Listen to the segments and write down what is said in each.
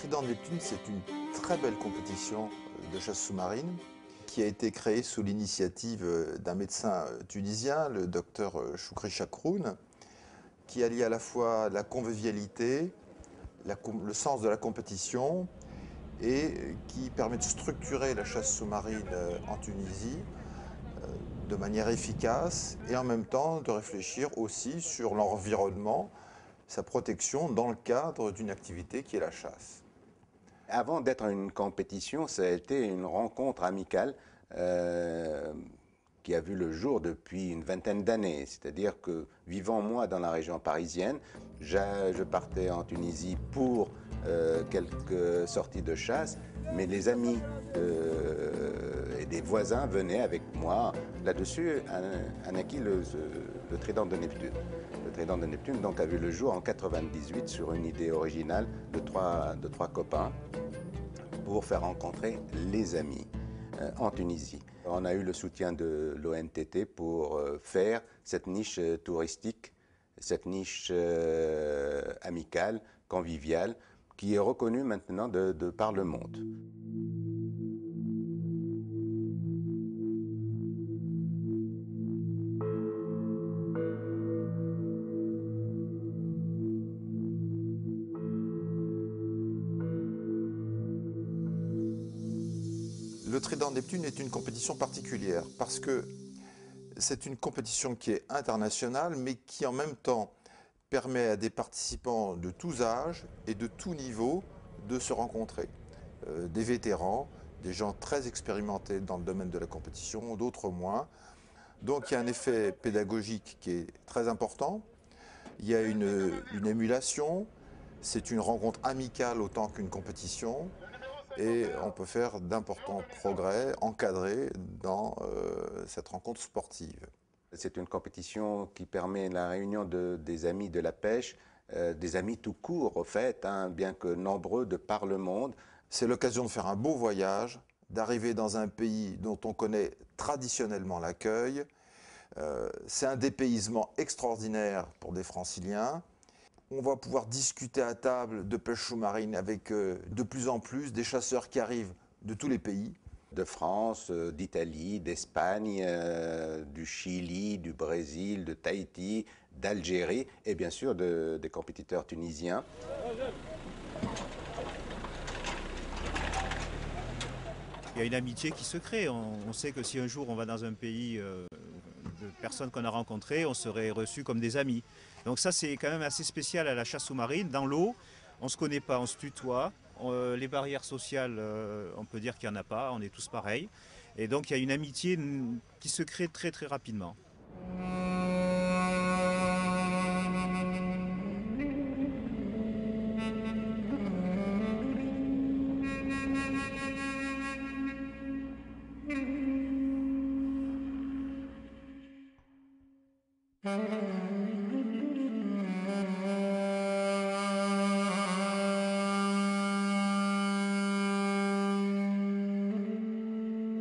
Trident de Neptune, c'est une très belle compétition de chasse sous-marine qui a été créée sous l'initiative d'un médecin tunisien, le docteur Choukri Chakroun, qui allie à la fois la convivialité, le sens de la compétition et qui permet de structurer la chasse sous-marine en Tunisie de manière efficace et en même temps de réfléchir aussi sur l'environnement, sa protection dans le cadre d'une activité qui est la chasse. Avant d'être une compétition, ça a été une rencontre amicale qui a vu le jour depuis une vingtaine d'années. C'est-à-dire que, vivant moi dans la région parisienne, je partais en Tunisie pour quelques sorties de chasse, mais les amis et des voisins venaient avec moi. Là-dessus, a naquit le Trident de Neptune. Le Trident de Neptune donc, a vu le jour en 98 sur une idée originale de trois copains pour faire rencontrer les amis en Tunisie. On a eu le soutien de l'ONTT pour faire cette niche touristique, cette niche amicale, conviviale, qui est reconnue maintenant de par le monde. Le Trident de Neptune est une compétition particulière parce que c'est une compétition qui est internationale mais qui en même temps permet à des participants de tous âges et de tous niveaux de se rencontrer. Des vétérans, des gens très expérimentés dans le domaine de la compétition, d'autres moins. Donc il y a un effet pédagogique qui est très important. Il y a une émulation, c'est une rencontre amicale autant qu'une compétition. Et on peut faire d'importants progrès encadrés dans cette rencontre sportive. C'est une compétition qui permet la réunion des amis de la pêche, des amis tout court, au fait, bien que nombreux de par le monde. C'est l'occasion de faire un beau voyage, d'arriver dans un pays dont on connaît traditionnellement l'accueil. C'est un dépaysement extraordinaire pour des Franciliens. On va pouvoir discuter à table de pêche sous-marine avec de plus en plus des chasseurs qui arrivent de tous les pays. De France, d'Italie, d'Espagne, du Chili, du Brésil, de Tahiti, d'Algérie et bien sûr des compétiteurs tunisiens. Il y a une amitié qui se crée. On sait que si un jour on va dans un pays de personnes qu'on a rencontrées, on serait reçus comme des amis. Donc ça c'est quand même assez spécial à la chasse sous-marine. Dans l'eau, on ne se connaît pas, on se tutoie. Les barrières sociales, on peut dire qu'il n'y en a pas, on est tous pareils. Et donc il y a une amitié qui se crée très très rapidement.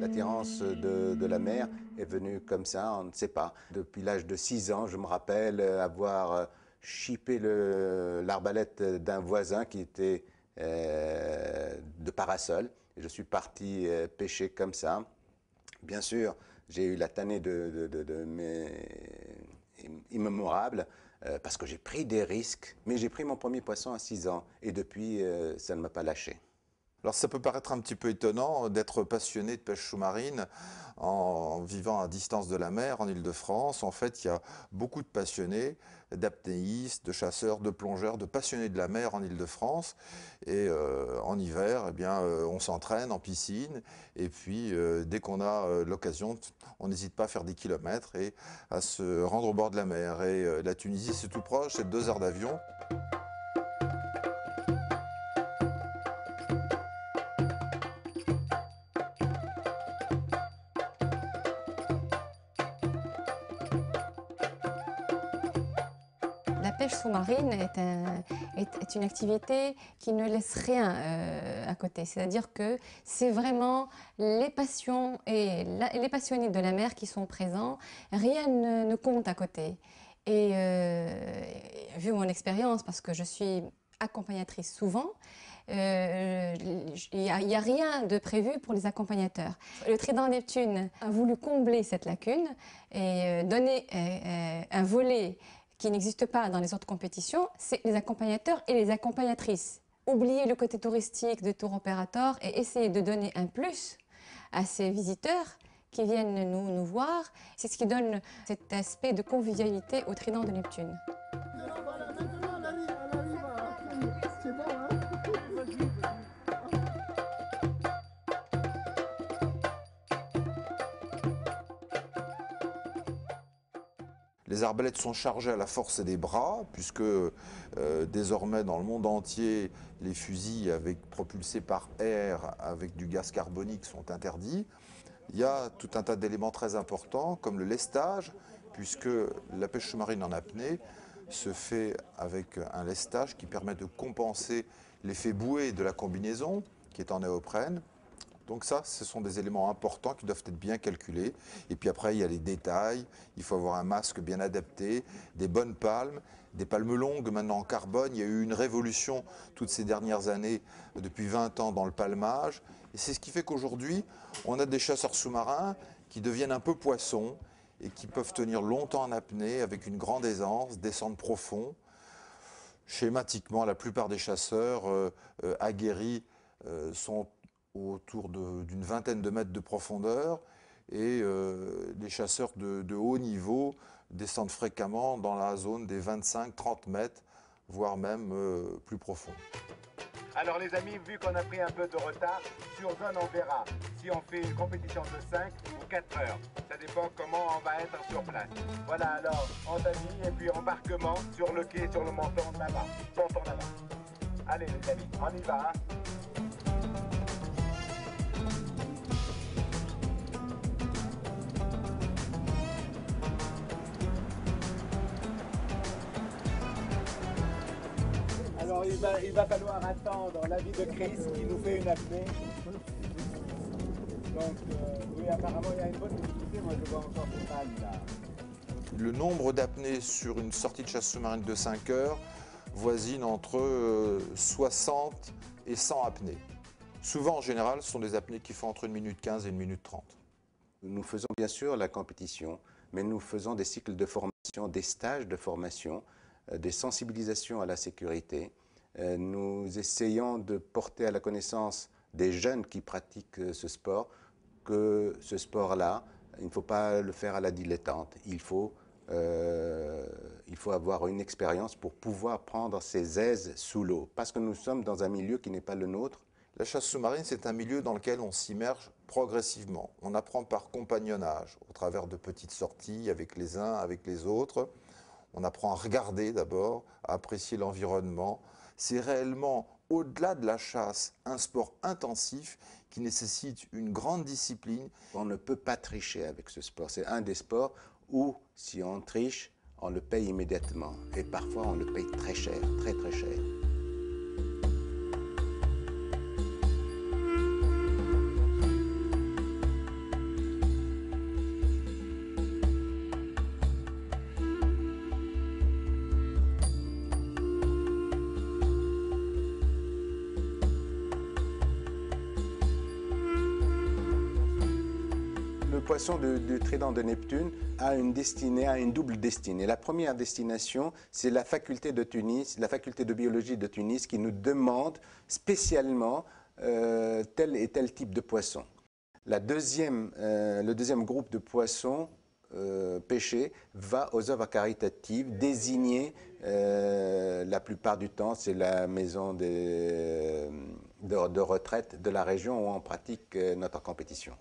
L'attirance de la mer est venue comme ça, on ne sait pas. Depuis l'âge de 6 ans, je me rappelle avoir chippé l'arbalète d'un voisin qui était de parasol. Et je suis parti pêcher comme ça. Bien sûr, j'ai eu la tannée immémorable parce que j'ai pris des risques. Mais j'ai pris mon premier poisson à 6 ans et depuis, ça ne m'a pas lâché. Alors ça peut paraître un petit peu étonnant d'être passionné de pêche sous-marine en vivant à distance de la mer en Île-de-France. En fait, il y a beaucoup de passionnés, d'apnéistes, de chasseurs, de plongeurs, de passionnés de la mer en Île-de-France. Et en hiver, eh bien, on s'entraîne en piscine. Et puis, dès qu'on a l'occasion, on n'hésite pas à faire des kilomètres et à se rendre au bord de la mer. Et la Tunisie, c'est tout proche, c'est 2 heures d'avion. La pêche sous-marine est une activité qui ne laisse rien à côté. C'est-à-dire que c'est vraiment les passions et les passionnés de la mer qui sont présents. Rien ne compte à côté. Et vu mon expérience, parce que je suis accompagnatrices souvent. Il n'y a rien de prévu pour les accompagnateurs. Le Trident Neptune a voulu combler cette lacune et donner un volet qui n'existe pas dans les autres compétitions, c'est les accompagnateurs et les accompagnatrices. Oublier le côté touristique de tour opérateur et essayer de donner un plus à ces visiteurs qui viennent nous voir. C'est ce qui donne cet aspect de convivialité au Trident de Neptune. Les arbalètes sont chargées à la force des bras, puisque désormais dans le monde entier, les fusils propulsés par air avec du gaz carbonique sont interdits. Il y a tout un tas d'éléments très importants, comme le lestage, puisque la pêche sous-marine en apnée se fait avec un lestage qui permet de compenser l'effet bouée de la combinaison, qui est en néoprène. Donc ça, ce sont des éléments importants qui doivent être bien calculés. Et puis après, il y a les détails. Il faut avoir un masque bien adapté, des bonnes palmes, des palmes longues maintenant en carbone. Il y a eu une révolution toutes ces dernières années, depuis 20 ans, dans le palmage. Et c'est ce qui fait qu'aujourd'hui, on a des chasseurs sous-marins qui deviennent un peu poissons et qui peuvent tenir longtemps en apnée avec une grande aisance, descendre profond. Schématiquement, la plupart des chasseurs aguerris sont autour d'une vingtaine de mètres de profondeur et les chasseurs de haut niveau descendent fréquemment dans la zone des 25-30 mètres, voire même plus profond. Alors les amis, vu qu'on a pris un peu de retard, sur zone on verra si on fait une compétition de 5 ou 4 heures. Ça dépend comment on va être sur place. Voilà, alors on tamis et puis embarquement sur le quai, sur le montant là-bas. Ponton là-bas. Allez les amis, on y va. Alors il va falloir attendre l'avis de Chris qui nous fait une apnée. Donc oui, apparemment il y a une bonne difficulté, moi je vois encore des palmes là. Le nombre d'apnées sur une sortie de chasse sous-marine de 5 heures voisine entre 60 et 100 apnées. Souvent en général, ce sont des apnées qui font entre 1 minute 15 et 1 minute 30. Nous faisons bien sûr la compétition, mais nous faisons des cycles de formation, des stages de formation, des sensibilisations à la sécurité. Nous essayons de porter à la connaissance des jeunes qui pratiquent ce sport que ce sport-là, il ne faut pas le faire à la dilettante. Il faut avoir une expérience pour pouvoir prendre ses aises sous l'eau, parce que nous sommes dans un milieu qui n'est pas le nôtre. La chasse sous-marine, c'est un milieu dans lequel on s'immerge progressivement. On apprend par compagnonnage, au travers de petites sorties avec les uns, avec les autres. On apprend à regarder d'abord, à apprécier l'environnement. C'est réellement, au-delà de la chasse, un sport intensif qui nécessite une grande discipline. On ne peut pas tricher avec ce sport. C'est un des sports où, si on triche, on le paye immédiatement. Et parfois, on le paye très cher, très très cher. Le poisson du Trident de Neptune a une destinée, a une double destinée. La première destination, c'est la faculté de Tunis, la faculté de biologie de Tunis qui nous demande spécialement tel et tel type de poisson. Le deuxième groupe de poissons pêchés va aux œuvres caritatives désignées, la plupart du temps, c'est la maison de retraite de la région où on pratique notre compétition.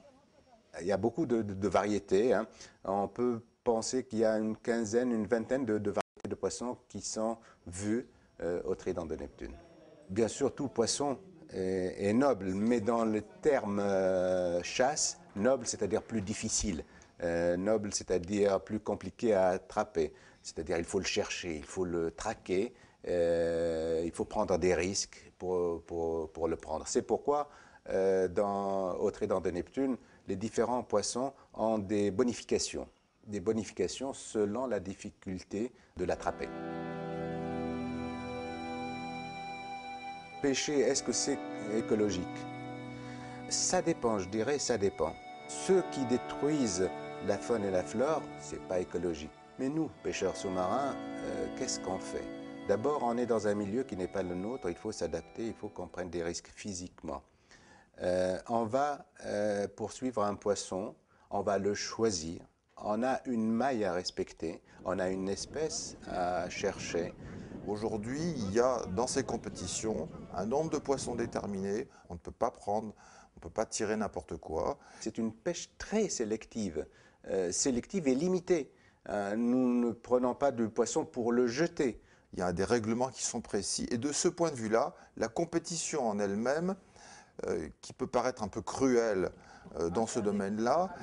Il y a beaucoup de variétés. Hein. On peut penser qu'il y a une quinzaine, une vingtaine de variétés de poissons qui sont vues au Trident de Neptune. Bien sûr, tout poisson est noble, mais dans le terme chasse, noble, c'est-à-dire plus difficile. Noble, c'est-à-dire plus compliqué à attraper. C'est-à-dire il faut le chercher, il faut le traquer, il faut prendre des risques pour le prendre. C'est pourquoi au Trident de Neptune, les différents poissons ont des bonifications selon la difficulté de l'attraper. pêcher, est-ce que c'est écologique? Ça dépend, je dirais, ça dépend. Ceux qui détruisent la faune et la flore, c'est pas écologique. Mais nous, pêcheurs sous-marins, qu'est-ce qu'on fait? D'abord, on est dans un milieu qui n'est pas le nôtre, il faut s'adapter, il faut qu'on prenne des risques physiquement. On va poursuivre un poisson, on va le choisir, on a une maille à respecter, on a une espèce à chercher. Aujourd'hui, il y a dans ces compétitions un nombre de poissons déterminé, on ne peut pas prendre, on ne peut pas tirer n'importe quoi. C'est une pêche très sélective, sélective et limitée. Nous ne prenons pas du poisson pour le jeter. Il y a des règlements qui sont précis et de ce point de vue-là, la compétition en elle-même, qui peut paraître un peu cruelle dans ce domaine-là,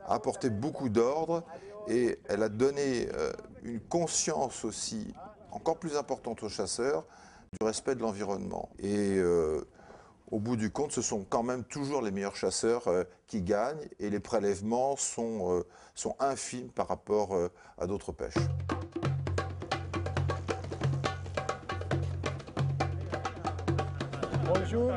a apporté beaucoup d'ordre et elle a donné une conscience aussi encore plus importante aux chasseurs du respect de l'environnement. Et au bout du compte, ce sont quand même toujours les meilleurs chasseurs qui gagnent et les prélèvements sont infimes par rapport à d'autres pêches. Bonjour.